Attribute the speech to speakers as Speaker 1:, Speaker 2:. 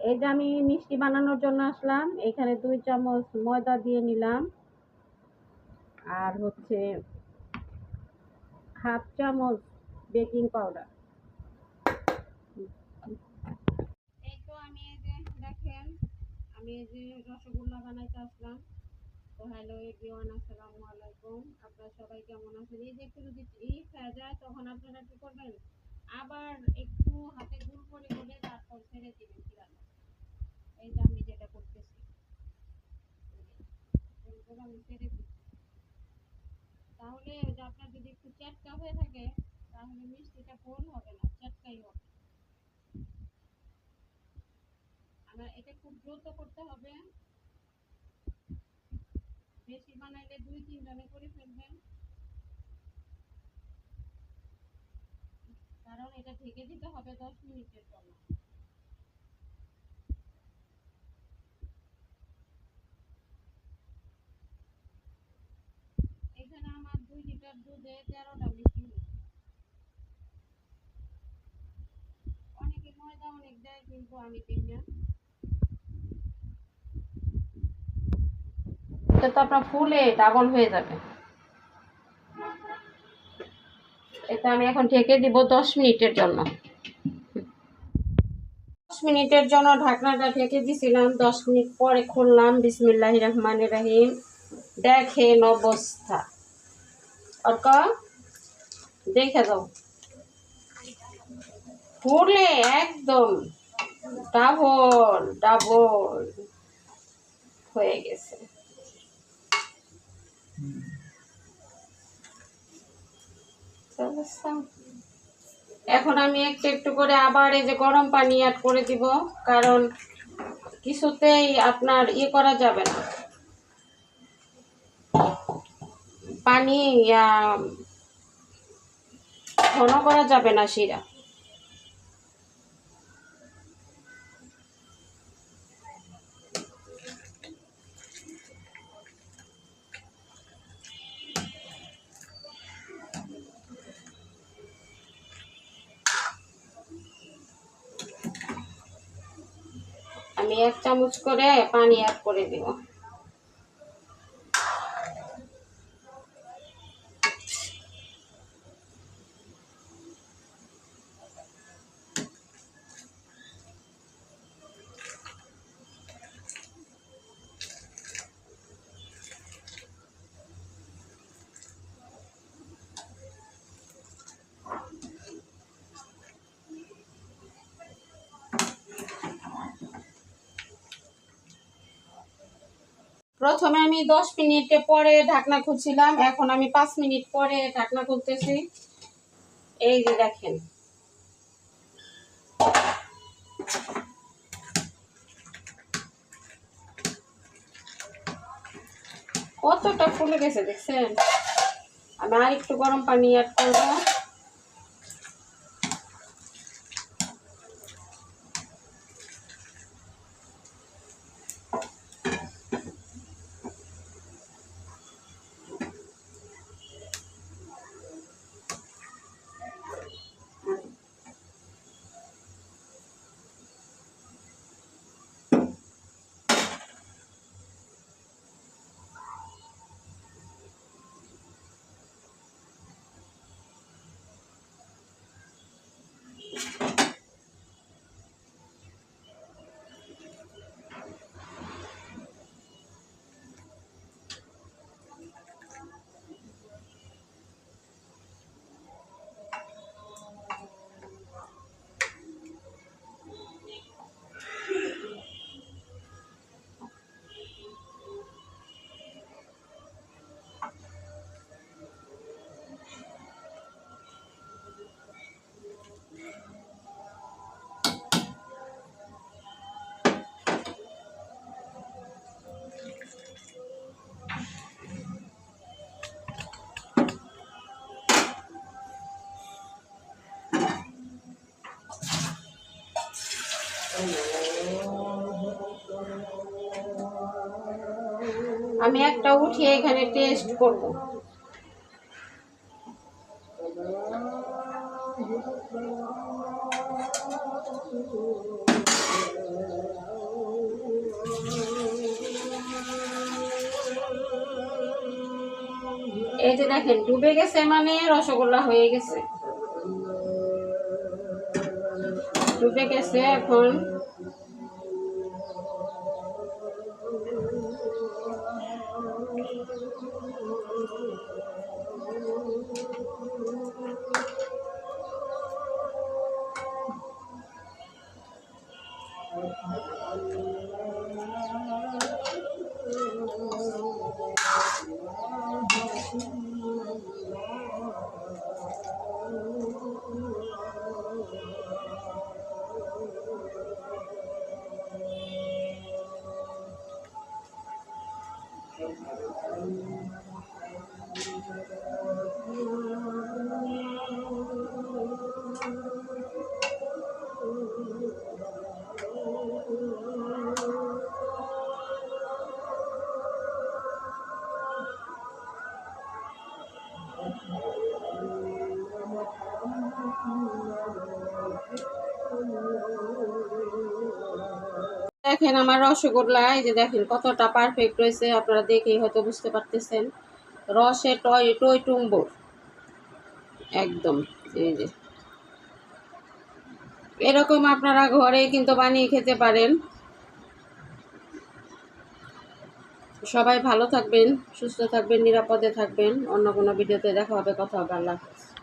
Speaker 1: এই যে আমি মিষ্টি বানানোর জন্য আসলাম, এখানে 2 চামচ ময়দা দিয়ে নিলাম, আর হচ্ছে হাফ চামচ বেকিং পাউডার। এই তো আমি এই যে দেখেন, আমি এই যে রসগোল্লা বানাইতে আসলাম। তো হ্যালো এভরিওয়ান, আসসালামু আলাইকুম। আপনারা সবাই কেমন আছেন? এই যে একটু যদি হয়ে যায় তখন আপনারা কি করবেন, আবার একটু হাতে গুঁড়ো করে তারপর ছেড়ে দিবেন চিরানো। এই যে আমি যেটা করতেছি, আমি ছেড়ে দিই। তাহলে যে আপনার যদি একটু চ্যাটকা হয়ে থাকে তাহলে মিষ্টিটা গোল হবে না, চ্যাটকাই হবে। আমার এটা খুব দ্রুত করতে হবে, বেশি বানাইলে 2-3 জনে করে ফেলবেন, কারণ এটা ঢেকে দিতে হবে 10 মিনিটের জন্য। এখানে আমার 2 লিটার দুধে 13টা মিষ্টি হয়েছে। অনেকে ময়দা অনেক দেয়, কিন্তু আমি দিই না। এটা তো আপনার ফুলে ডাবল হয়ে যাবে। এটা আমি এখন ঢেকে দিব 10 মিনিটের জন্য। 10 মিনিটের জন্য ঢাকনাটা ঢেকে দিয়েছিলাম। 10 মিনিট পরে খুললাম। বিসমিল্লাহির রহমানির রহিম। দেখেন অবস্থা, অর্কা দেখে দাও, ফুলে একদম ডাবল ডাবল হয়ে গেছে। এখন আমি একটু একটু করে আবার এই যে গরম পানি অ্যাড করে দিব, কারণ কিছুতেই আপনার করা যাবে না, পানি ঘন করা যাবে না শিরা। আমি 1 চামচ করে পানি অ্যাড করে দিব। প্রথমে আমি 10 মিনিট পরে ঢাকনা খুলছিলাম, এখন আমি 5 মিনিট পরে ঢাকনা খুলতেছি। এই যে দেখেন, কতটা ফুলে গেছে দেখছেন। আমি আর একটু গরম পানি অ্যাড করবো। আমি একটা উঠিয়ে এখানে টেস্ট করব। এই যে দেখেন ডুবে গেছে মানে রসগোল্লা হয়ে গেছে, ডুবে গেছে। এখন দেখেন আমার রসগোল্লা, এই যে দেখেন কতটা পারফেক্ট হয়েছে, আপনারা দেখেই হয়তো বুঝতে পারতেছেন। রসে টই টই টুম্বর একদম। এই যে এরকম আপনারা ঘরে কিন্তু বানিয়ে খেতে পারেন। সবাই ভালো থাকবেন, সুস্থ থাকবেন, নিরাপদে থাকবেন। অন্য কোনো ভিডিওতে দেখা হবে, কথা হবে। আল্লাহ হাফেজ।